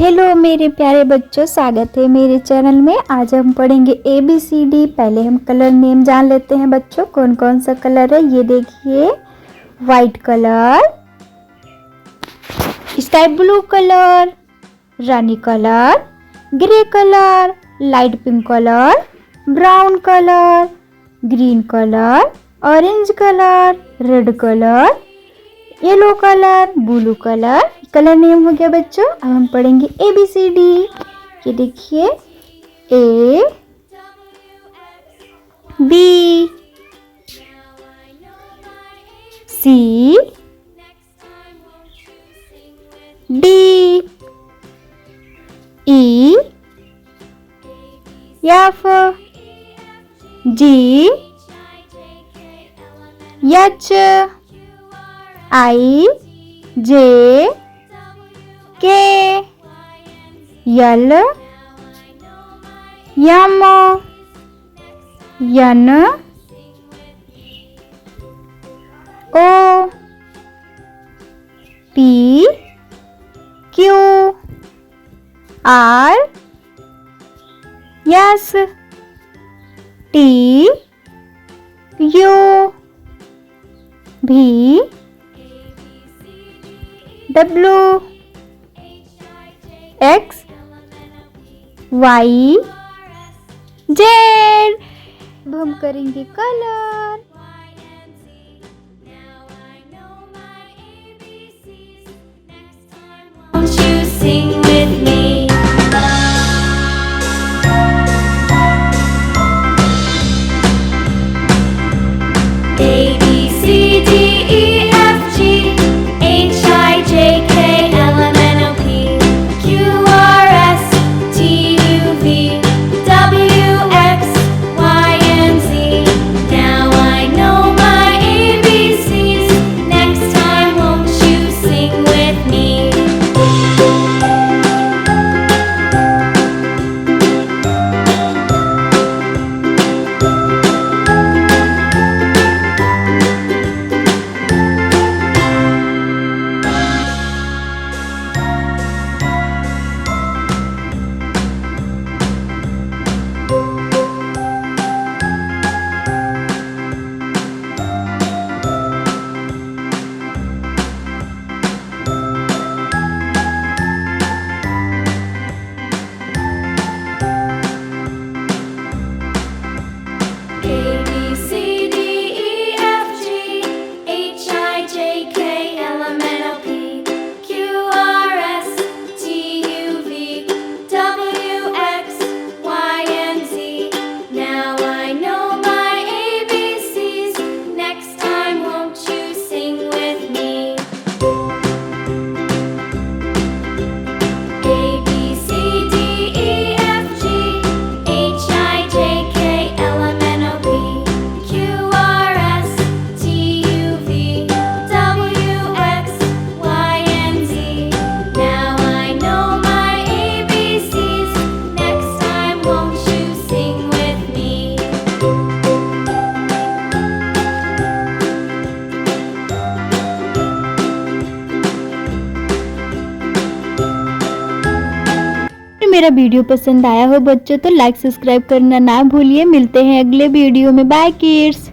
Hello मेरे प्यारे बच्चों, स्वागत है मेरे चैनल में। आज हम पढ़ेंगे ABCD। पहले हम कलर नेम जान लेते हैं बच्चों, कौन कौन सा कलर है। ये देखिए, white colour, sky blue colour, rani colour, grey colour, light pink colour, brown colour, green colour, orange colour, red colour, yellow colour, blue colour. Colour name हो गया बच्चों। अब हम पढ़ेंगे ABCD। ये देखिए, A B C D E F G H I J K L M N O P Q R S T U V W X Y Z। अब हम करेंगे colour. Won't you sing with me? A B C D E F G H I J K L M N O P Q R S T U V W X Y and Z. Now I know my ABCs. Next time, won't you sing with me? A B C D E F G H I J K L M N O P Q R S T U V W X Y and Z. Now I know my ABCs. Next time, won't you sing with me? A B C D E F G H I J K L M N O P Q R S T U V W X Y and Z. Now I know my ABCs. Next time, won't you sing with me? मेरा video पसंद आया हो बच्चों तो like subscribe करना ना भूलिए। मिलते हैं अगले वीडियो में। Bye kids.